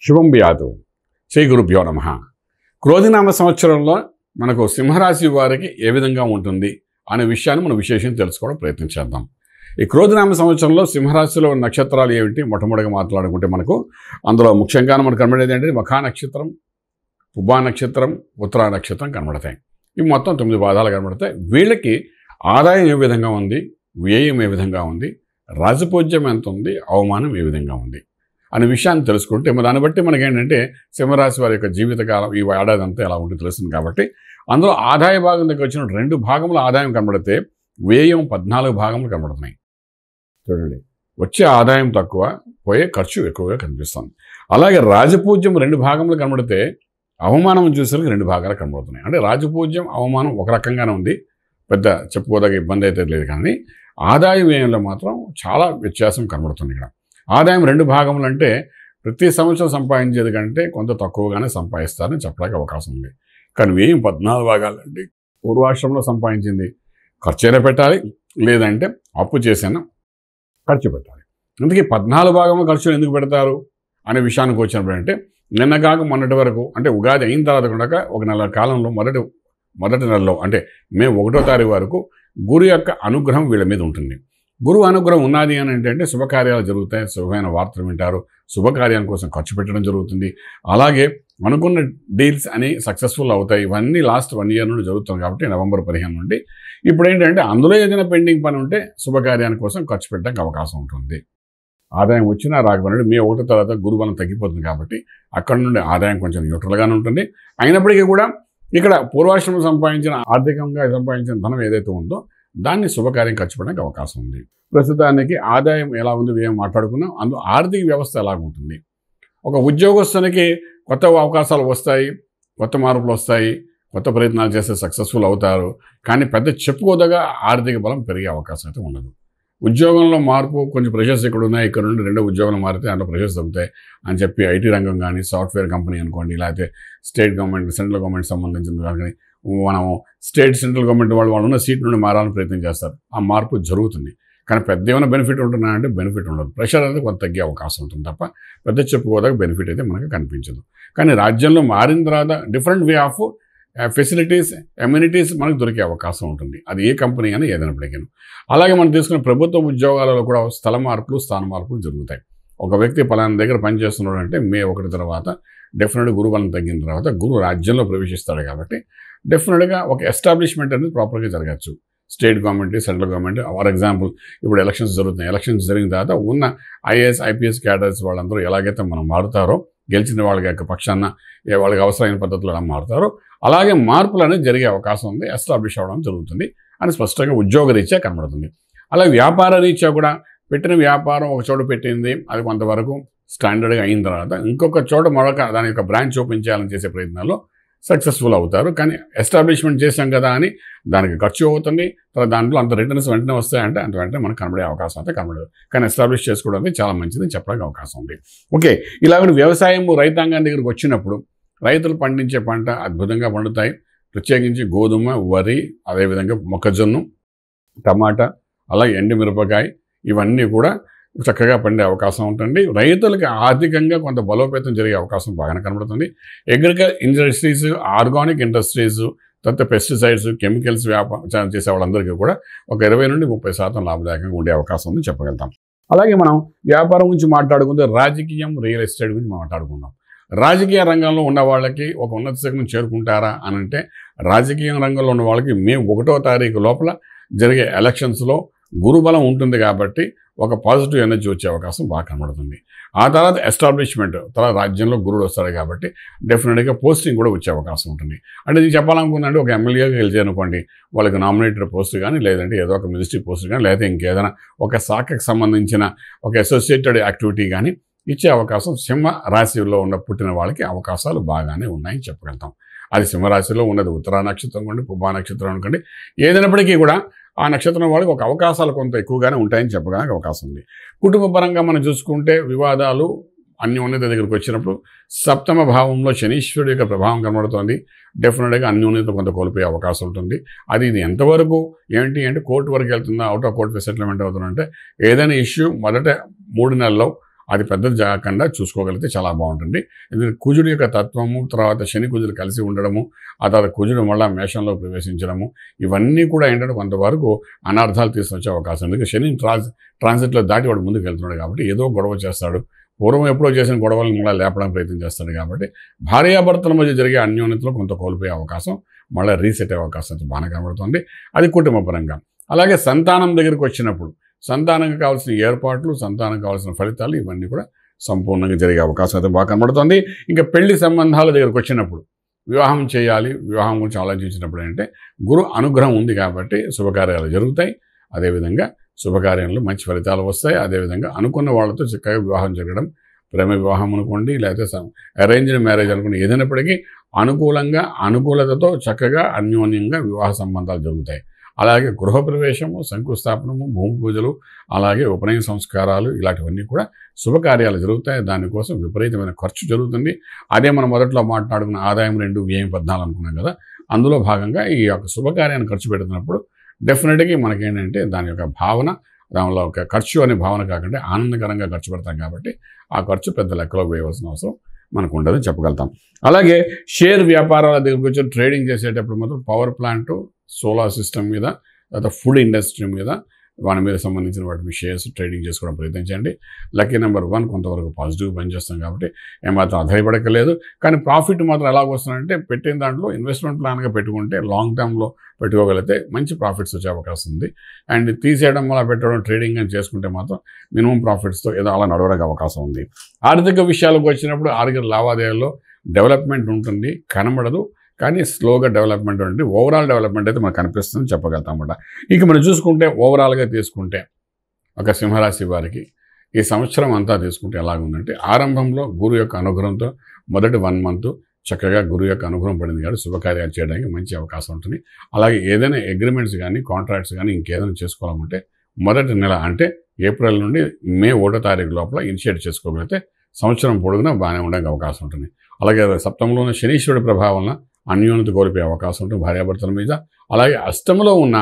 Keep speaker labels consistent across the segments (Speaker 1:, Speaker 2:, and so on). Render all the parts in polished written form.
Speaker 1: శుభం వ్యాధు శ్రీ గురుభ్యో నమః. క్రోధినామ సంవత్సరంలో మనకు సింహరాశి వారికి ఏ విధంగా ఉంటుంది అనే విషయాన్ని మనం విశేషంగా తెలుసుకోవడం ప్రయత్నం చేద్దాం. ఈ క్రోధినామ సంవత్సరంలో సింహరాశిలో నక్షత్రాలు ఏమిటి మొట్టమొదటిగా మాట్లాడుకుంటే మనకు అందులో ముఖ్యంగా మనకు కనబడేది ఏంటంటే మఖా నక్షత్రం, పుబ్బా నక్షత్రం, ఉత్తరా నక్షత్రం కనబడతాయి. ఇవి మొత్తం 9 పాదాలు కనబడతాయి. వీళ్ళకి ఆదాయం ఏ విధంగా ఉంది, వ్యయం ఏ విధంగా ఉంది, రాజపూజ్యం ఎంత ఉంది, అవమానం ఏ విధంగా ఉంది అనే విషయాన్ని తెలుసుకుంటే దాన్ని బట్టి మనకేంటంటే సింహరాశి వారి యొక్క జీవితకాలం ఈ ఏడాది అంతా ఎలా ఉంటుందో తెలుస్తుంది. కాబట్టి అందులో ఆదాయ భాగం దగ్గర వచ్చిన 2 భాగముల ఆదాయం కనబడితే వ్యయం 14 భాగములు కనబడుతున్నాయి. చూడండి, వచ్చే ఆదాయం తక్కువ, పోయే ఖర్చు ఎక్కువగా కనిపిస్తుంది. అలాగే రాజపూజ్యం 2 భాగములు కనబడితే అవమానం చూసరికి 2 భాగాలు కనబడుతున్నాయి. అంటే రాజపూజ్యం అవమానం ఒక రకంగానే ఉంది, పెద్ద చెప్పుకోదగ్గ ఇబ్బంది అయితే లేదు. కానీ ఆదాయ వ్యయంలో మాత్రం చాలా వ్యత్యాసం కనబడుతుంది. ఇక్కడ ఆదాయం 2 భాగములు అంటే ప్రతి సంవత్సరం సంపాదించేది కంటే కొంత తక్కువగానే సంపాదిస్తారని చెప్పడానికి అవకాశం ఉంది. కానీ వ్యయం 14 భాగాలు అంటే పూర్వాశ్రమంలో సంపాదించింది ఖర్చైనా పెట్టాలి, లేదంటే అప్పు చేసైనా ఖర్చు పెట్టాలి. అందుకే 14 భాగంలో ఖర్చులు ఎందుకు పెడతారు అనే విషయానికి వచ్చినప్పుడు అంటే నిన్న కాక మొన్నటి వరకు అంటే ఉగాది అయిన తర్వాత కూడా ఒక నెల కాలంలో మొదటి నెలలో అంటే మే 1వ తారీఖు వరకు గురు యొక్క అనుగ్రహం వీళ్ళ మీద ఉంటుంది. గురువు అనుగ్రహం ఉన్నది అని ఏంటంటే శుభకార్యాలు జరుగుతాయి, శుభమైన వార్తలు వింటారు, శుభకార్యాల కోసం ఖర్చు పెట్టడం జరుగుతుంది. అలాగే అనుకున్న డీల్స్ అని సక్సెస్ఫుల్ అవుతాయి. ఇవన్నీ లాస్ట్ 1 ఇయర్ నుండి జరుగుతుంది. కాబట్టి నవంబర్ 15 నుండి ఇప్పుడు ఏంటంటే అందులో ఏదైనా పెండింగ్ పని ఉంటే శుభకార్యాల కోసం ఖర్చు పెట్టడానికి అవకాశం ఉంటుంది. ఆదాయం వచ్చినా రాకపోయినా మే 1 తర్వాత గురుబలం తగ్గిపోతుంది. కాబట్టి అక్కడ నుండి ఆదాయం కొంచెం న్యూట్రల్గానే ఉంటుంది. అయినప్పటికీ కూడా ఇక్కడ పూర్వాశ్రమం సంపాదించిన ఆర్థికంగా సంపాదించిన ధనం ఏదైతే ఉందో దాన్ని శుభకార్యం ఖర్చు పెట్టడానికి అవకాశం ఉంది. ప్రస్తుతానికి ఆదాయం ఎలా ఉంది వ్యయం మాట్లాడుకున్నాం. అందులో ఆర్థిక వ్యవస్థ ఎలా ఉంటుంది. ఒక ఉద్యోగస్తునికి కొత్త అవకాశాలు వస్తాయి, కొత్త మార్పులు వస్తాయి, కొత్త ప్రయత్నాలు చేస్తే సక్సెస్ఫుల్ అవుతారు. కానీ పెద్ద చెప్పుకోదగా ఆర్థిక బలం పెరిగే అవకాశం అయితే ఉండదు. ఉద్యోగంలో మార్పు కొంచెం ప్రెషర్స్ ఇక్కడ ఉన్నాయి, ఇక్కడ నుండి 2 ఉద్యోగాలు మారితే అందులో ప్రెషర్స్ తగ్గుతాయి అని చెప్పి ఐటీ రంగం కానీ సాఫ్ట్వేర్ కంపెనీ అనుకోండి, లేకపోతే స్టేట్ గవర్నమెంట్ సెంట్రల్ గవర్నమెంట్ సంబంధించిన కానీ మనము స్టేట్ సెంట్రల్ గవర్నమెంట్ వాళ్ళు ఉన్న సీట్ నుండి మారాలని ప్రయత్నం చేస్తారు. ఆ మార్పు జరుగుతుంది. కానీ పెద్ద ఏమైనా బెనిఫిట్ ఉంటున్నా అంటే బెనిఫిట్ ఉండదు. ప్రెషర్ అనేది కొంత తగ్గే అవకాశం ఉంటుంది తప్ప పెద్ద చెప్పుకోదగ్గ బెనిఫిట్ అయితే మనకు కనిపించదు. కానీ రాజ్యంలో మారిన తర్వాత different way of facilities, amenities మనకు దొరికే అవకాశం ఉంటుంది. అది ఏ కంపెనీ అని ఏదైనప్పటికీ. అలాగే మనం తీసుకున్న ప్రభుత్వ ఉద్యోగాలలో కూడా స్థల మార్పులు, స్థాన మార్పులు జరుగుతాయి. ఒక వ్యక్తి పలానా దగ్గర పనిచేస్తున్నాడు అంటే మే 1 తర్వాత డెఫినెట్గా గురుబలం తగ్గిన తర్వాత గురువు రాజ్యంలో ప్రవేశిస్తాడు. కాబట్టి డెఫినెట్గా ఒక ఎస్టాబ్లిష్మెంట్ అనేది ప్రాపర్గా జరగచ్చు. State government, central government. For example ఇప్పుడు ఎలక్షన్స్ జరుగుతున్నాయి. ఎలక్షన్స్ జరిగిన తర్వాత ఉన్న ఐఏఎస్, ఐపీఎస్ క్యాడర్స్ వాళ్ళందరూ ఎలాగైతే మనం మారుతారో, గెలిచిన వాళ్ళ యొక్క పక్షాన వాళ్ళకి అవసరమైన పద్ధతులు ఎలా మారుతారో అలాగే మార్పులు అనేది జరిగే అవకాశం ఉంది, ఎస్టాబ్లిష్ అవ్వడం జరుగుతుంది అని స్పష్టంగా ఉద్యోగ రీత్యా కనబడుతుంది. అలాగే వ్యాపార రీత్యా కూడా పెట్టిన వ్యాపారం ఒక చోట పెట్టింది, అది కొంతవరకు స్టాండర్డ్గా అయిన తర్వాత ఇంకొక చోట మరొక దాని యొక్క బ్రాంచ్ ఓపెన్ చేయాలని చేసే ప్రయత్నాల్లో సక్సెస్ఫుల్ అవుతారు. కానీ ఎస్టాబ్లిష్మెంట్ చేసాం కదా అని దానికి ఖర్చు అవుతుంది, తర్వాత దాంట్లో అంత రిటర్న్స్ వెంటనే వస్తాయంటే అంత వెంటనే మనకు కనబడే అవకాశం అయితే కనబడదు. కానీ ఎస్టాబ్లిష్ చేసుకోవడం చాలా మంచిది చెప్పడానికి అవకాశం ఉంది. ఓకే, ఇలాగ వ్యవసాయం రైతాంగం దగ్గరికి వచ్చినప్పుడు రైతులు పండించే పంట అద్భుతంగా పండుతాయి. ప్రత్యేకించి గోధుమ, వరి, అదేవిధంగా మొక్కజొన్న, టమాటా, అలాగే ఎండుమిరపకాయ ఇవన్నీ కూడా చక్కగా పండే అవకాశం ఉంటుంది. రైతులకి ఆర్థికంగా కొంత బలోపేతం జరిగే అవకాశం బాగానే కనబడుతుంది. అగ్రికల్చర్ ఇండస్ట్రీస్, ఆర్గానిక్ ఇండస్ట్రీస్, తర్వాత పెస్టిసైడ్స్, కెమికల్స్ వ్యాపారం చేసే వాళ్ళందరికీ కూడా ఒక 20 నుండి 30% లాభదాయకంగా ఉండే అవకాశం ఉంది చెప్పగలుగుతాం. అలాగే మనం వ్యాపారం గురించి మాట్లాడుకుంటే రాజకీయం, రియల్ ఎస్టేట్ గురించి మాట్లాడుకుందాం. రాజకీయ రంగంలో ఉన్న వాళ్ళకి ఒక ఉన్నత శిఖరం చేరుకుంటారా అని అంటే రాజకీయ రంగంలో ఉన్న వాళ్ళకి మే 1వ తారీఖు లోపల జరిగే ఎలక్షన్స్లో గురుబలం ఉంటుంది. కాబట్టి ఒక పాజిటివ్ ఎనర్జీ వచ్చే అవకాశం బాగా కనబడుతుంది. ఆ తర్వాత ఎస్టాబ్లిష్మెంట్, తర్వాత రాజ్యంలో గురుడు వస్తాడు కాబట్టి డెఫినెట్గా పోస్టింగ్ కూడా వచ్చే అవకాశం ఉంటుంది. అంటే ఇది చెప్పాలనుకుందంటే ఒక ఎమ్మెల్యేగా గెలిచారనుకోండి, వాళ్ళకి నామినేటెడ్ పోస్ట్ కానీ, లేదంటే ఏదో ఒక మినిస్ట్రీ పోస్ట్ కానీ, లేకపోతే ఇంకేదైనా ఒక శాఖకు సంబంధించిన ఒక అసోసియేటెడ్ యాక్టివిటీ కానీ ఇచ్చే అవకాశం సింహ రాశిలో పుట్టిన వాళ్ళకి అవకాశాలు బాగానే ఉన్నాయని చెప్పగలుగుతాం. అది సింహరాశిలో ఉన్నది ఉత్తరా నక్షత్రం అనుకోండి, పుబ్బా నక్షత్రం అనుకోండి, ఏదైనప్పటికీ కూడా ఆ నక్షత్రం వాళ్ళకి ఒక అవకాశాలు కొంత ఎక్కువగానే ఉంటాయని చెప్పడానికి అవకాశం ఉంది. కుటుంబ పరంగా మనం చూసుకుంటే వివాదాలు అన్యోన్యత దగ్గరికి వచ్చినప్పుడు 7వ భావంలో శనీశ్వరుడి యొక్క ప్రభావం కనబడుతోంది. డెఫినెట్గా అన్యోన్యత కొంత కోల్పోయే అవకాశం ఉంటుంది. ఇది ఎంతవరకు ఏంటి అంటే కోర్టు వరకు వెళ్తుందా, అవుట్ ఆఫ్ కోర్టు సెటిల్మెంట్ అవుతుందంటే ఏదైనా ఇష్యూ మొదట 3 నెలల్లో అది పెద్దది కాకుండా చూసుకోగలిగితే చాలా బాగుంటుంది. ఎందుకంటే కుజుడు యొక్క తత్వము, తర్వాత శని కుజుడు కలిసి ఉండడము, ఆ తర్వాత కుజుడు మళ్ళీ మేషంలో ప్రవేశించడము, ఇవన్నీ కూడా ఏంటంటే కొంతవరకు అనర్థాలు తీసుకొచ్చే అవకాశం ఉంది. శని ట్రాన్సిట్లో దాటి వాడు ముందుకు వెళ్తున్నాడు కాబట్టి ఏదో గొడవ చేస్తాడు. పూర్వం ఎప్పుడో చేసిన గొడవలను మళ్ళీ లేపడానికి ప్రయత్నం చేస్తాడు కాబట్టి భార్యాభర్తల మధ్య జరిగే అన్యోన్యతలో కొంత కోల్పోయే అవకాశం, మళ్ళీ రీసెట్ అయ్యే అవకాశం బాగా కనబడుతుంది. అది కుటుంబపరంగా. అలాగే సంతానం దగ్గరికి వచ్చినప్పుడు సంతానానికి కావాల్సిన ఏర్పాట్లు, సంతానానికి కావాల్సిన ఫలితాలు ఇవన్నీ కూడా సంపూర్ణంగా జరిగే అవకాశం అయితే బాగా కనబడుతుంది. ఇంకా పెళ్లి సంబంధాల దగ్గరికి వచ్చినప్పుడు వివాహం చేయాలి, వివాహం గురించి ఆలోచించినప్పుడు అంటే గురు అనుగ్రహం ఉంది కాబట్టి శుభకార్యాలు జరుగుతాయి. అదేవిధంగా శుభకార్యంలో మంచి ఫలితాలు వస్తాయి. అదేవిధంగా అనుకున్న వాళ్ళతో చక్కగా వివాహం జరగడం, ప్రేమ వివాహం అనుకోండి, లేకపోతే అరేంజ్డ్ మ్యారేజ్ అనుకోండి, ఏదైనప్పటికీ అనుకూలంగా అనుకూలతతో చక్కగా అన్యోన్యంగా వివాహ సంబంధాలు జరుగుతాయి. అలాగే గృహప్రవేశము, శంకుస్థాపనము, భూమి పూజలు, అలాగే ఉపనయన సంస్కారాలు ఇలాంటివన్నీ కూడా శుభకార్యాలు జరుగుతాయి. దానికోసం విపరీతమైన ఖర్చు జరుగుతుంది. అదే మనం మొదట్లో మాట్లాడుకున్న ఆదాయం 2 వ్యయం 14 అనుకున్నాం కదా, అందులో భాగంగా ఈ యొక్క శుభకార్యాన్ని ఖర్చు పెడుతున్నప్పుడు డెఫినెట్గా మనకేంటంటే దాని యొక్క భావన, దానిలో ఒక ఖర్చు అనే భావన కాకుండా ఆనందకరంగా ఖర్చు పెడతాం కాబట్టి ఆ ఖర్చు పెద్ద లెక్కలో వేయవలసిన అవసరం మనకు ఉండదని చెప్పగలుగుతాం. అలాగే షేర్ వ్యాపారాల దగ్గరికి వచ్చి ట్రేడింగ్ చేసేటప్పుడు మాత్రం పవర్ ప్లాంట్, సోలార్ సిస్టమ్ మీద, తర్వాత ఫుడ్ ఇండస్ట్రీ మీద, వాటి మీద సంబంధించిన వాటి షేర్స్ ట్రేడింగ్ చేసుకోవడం ప్రయత్నించండి. లక్కీ నెంబర్ 1 కొంతవరకు పాజిటివ్ పనిచేస్తాం కాబట్టి ఏమాత్రం అధైర్యపడక్కలేదు. కానీ ప్రాఫిట్ మాత్రం ఎలాగొస్తుందంటే పెట్టిన దాంట్లో ఇన్వెస్ట్మెంట్ ప్లాన్గా పెట్టుకుంటే లాంగ్ టర్మ్లో పెట్టుకోగలిగితే మంచి ప్రాఫిట్స్ వచ్చే అవకాశం ఉంది. అండ్ తీసేయడం వల్ల పెట్టడం ట్రేడింగ్ అని చేసుకుంటే మాత్రం మినిమం ప్రాఫిట్స్తో ఏదో అలా నడవడానికి అవకాశం ఉంది. ఆర్థిక విషయాలకు వచ్చినప్పుడు ఆర్థిక లావాదేవీల్లో డెవలప్మెంట్ ఉంటుంది, కనబడదు, కానీ స్లోగా డెవలప్మెంట్ ఉంటుంది. ఓవరాల్ డెవలప్మెంట్ అయితే మనకు కనిపిస్తుందని చెప్పగలుగుతాం అన్నమాట. ఇక మనం చూసుకుంటే ఓవరాల్గా తీసుకుంటే ఒక సింహరాశి వారికి ఈ సంవత్సరం అంతా తీసుకుంటే ఎలాగుందంటే ఆరంభంలో గురు యొక్క అనుగ్రహంతో మొదటి 1 మంత్ చక్కగా గురు యొక్క అనుగ్రహం పడింది కాబట్టి శుభకార్యాలు చేయడానికి మంచి అవకాశం ఉంటుంది. అలాగే ఏదైనా అగ్రిమెంట్స్ కానీ కాంట్రాక్ట్స్ కానీ ఇంకేదైనా చేసుకోవాలంటే మొదటి నెల అంటే ఏప్రిల్ నుండి మే 1వ తారీఖు లోపల ఇనిషియేట్ చేసుకోగలిగితే సంవత్సరం పొడుగునా బాగానే ఉండడానికి అవకాశం ఉంటుంది. అలాగే సప్తమంలో ఉన్న శనీశ్వరుడి ప్రభావం అన్యోన్యత కోల్పోయే అవకాశం ఉంటుంది భార్యాభర్తల మీద. అలాగే అష్టమంలో ఉన్న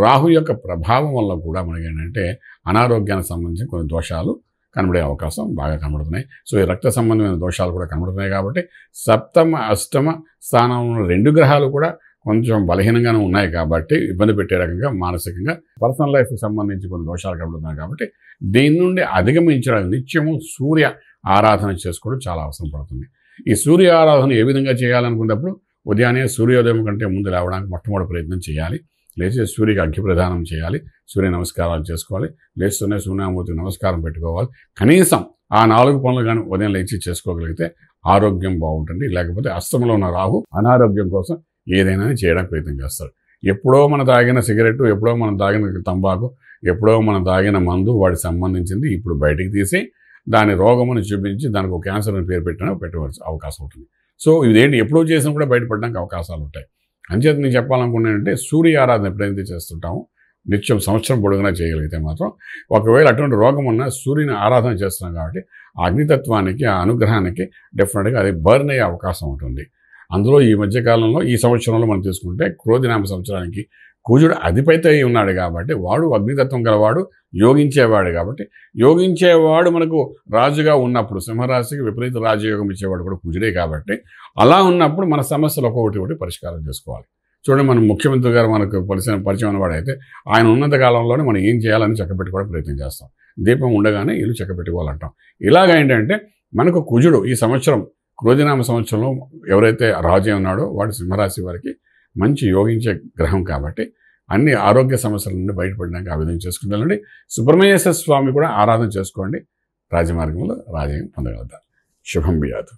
Speaker 1: రాహు యొక్క ప్రభావం వల్ల కూడా మనకి ఏంటంటే అనారోగ్యానికి సంబంధించిన కొన్ని దోషాలు కనబడే అవకాశం బాగా కనబడుతున్నాయి. సో ఈ రక్త సంబంధమైన దోషాలు కూడా కనబడుతున్నాయి కాబట్టి సప్తమ అష్టమ స్థానంలో 2 గ్రహాలు కూడా కొంచెం బలహీనంగానే ఉన్నాయి కాబట్టి ఇబ్బంది పెట్టే రకంగా మానసికంగా పర్సనల్ లైఫ్కి సంబంధించి కొన్ని దోషాలు కనబడుతున్నాయి కాబట్టి దీని నుండి అధిగమించడానికి నిత్యము సూర్య ఆరాధన చేసుకోవడం చాలా అవసరం పడుతుంది. ఈ సూర్య ఆరాధన ఏ విధంగా చేయాలనుకున్నప్పుడు ఉదయాన్నే సూర్యోదయం కంటే ముందు లేవడానికి మొట్టమొదటి ప్రయత్నం చేయాలి. లేచి సూర్యుకి అగ్గి ప్రదానం చేయాలి, సూర్య నమస్కారాలు చేసుకోవాలి, లేస్తూనే సూర్యమూర్తికి నమస్కారం పెట్టుకోవాలి. కనీసం ఆ 4 పనులు కానీ ఉదయం లేచి చేసుకోగలిగితే ఆరోగ్యం బాగుంటుంది. లేకపోతే అస్తమంలో ఉన్న రాహు అనారోగ్యం కోసం ఏదైనా చేయడానికి ప్రయత్నం చేస్తారు. ఎప్పుడో మనం తాగిన సిగరెట్, ఎప్పుడో మనం తాగిన తంబాకు, ఎప్పుడో మనం తాగిన మందు వాటికి సంబంధించింది ఇప్పుడు బయటికి తీసి దాని రోగమును చూపించి దానికి ఒక క్యాన్సర్ అని పేరు పెట్టవలసిన అవకాశం ఉంటుంది. సో ఇదేంటి ఎప్పుడో చేసినా కూడా బయటపడడానికి అవకాశాలు ఉంటాయి. అంచేత నేను చెప్పాలనుకున్నానంటే సూర్య ఆరాధన ఎప్పుడైతే చేస్తుంటామో నిత్యం సంవత్సరం పొడుగునా చేయగలిగితే మాత్రం ఒకవేళ అటువంటి రోగం ఉన్న సూర్యుని ఆరాధన చేస్తున్నాం కాబట్టి ఆ అగ్నితత్వానికి, ఆ అనుగ్రహానికి డెఫినెట్గా అది బర్న్ అయ్యే అవకాశం ఉంటుంది. అందులో ఈ మధ్యకాలంలో ఈ సంవత్సరంలో మనం తీసుకుంటే క్రోధినామ సంవత్సరానికి కుజుడు అధిపతి అయి ఉన్నాడు కాబట్టి వాడు అగ్నితత్వం గలవాడు, యోగించేవాడు కాబట్టి యోగించేవాడు మనకు రాజుగా ఉన్నప్పుడు సింహరాశికి విపరీత రాజయోగం ఇచ్చేవాడు కూడా కుజుడే కాబట్టి అలా ఉన్నప్పుడు మన సమస్యలు ఒక్కొక్కటి పరిష్కారం చేసుకోవాలి. చూడండి, మన ముఖ్యమంత్రి గారు మనకు పరిచయం ఉన్నవాడైతే ఆయన ఉన్నంత కాలంలోనే మనం ఏం చేయాలని చక్కబెట్టుకోవడం ప్రయత్నం చేస్తాం. దీపం ఉండగానే ఇల్లు చక్కబెట్టుకోవాలంటాం. ఇలాగ ఏంటంటే మనకు కుజుడు ఈ సంవత్సరం క్రోధినామ సంవత్సరంలో ఎవరైతే రాజు ఉన్నాడో వాడు సింహరాశి వారికి మంచి యోగించే గ్రహం కాబట్టి అన్ని ఆరోగ్య సమస్యల నుండి బయటపడడానికి ఆ విధంగా చేసుకుంటానండి. సుబ్రహ్మణ్యేశ్వర స్వామి కూడా ఆరాధన చేసుకోండి, రాజమార్గంలో రాజయం పొందగలుగుతారు. శుభం బియాదు.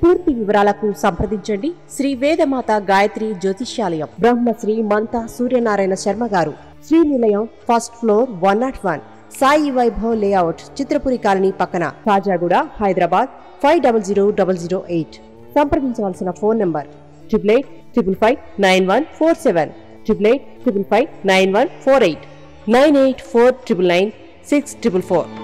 Speaker 2: పూర్తి వివరాలకు సంప్రదించండి శ్రీ వేదమాత గాయత్రి జ్యోతిష్యాలయం, Brahmasri మంతా Suryanarayana Sharma garu, Srinilayam, first floor, 101, Sai Vaibhav layout, Chitrapuri colony పక్కన, కాజాగూడ, హైదరాబాద్ 500008. సంప్రదించవలసిన ఫోన్ నంబర్ 8885559147, 8855559148, 9849996644.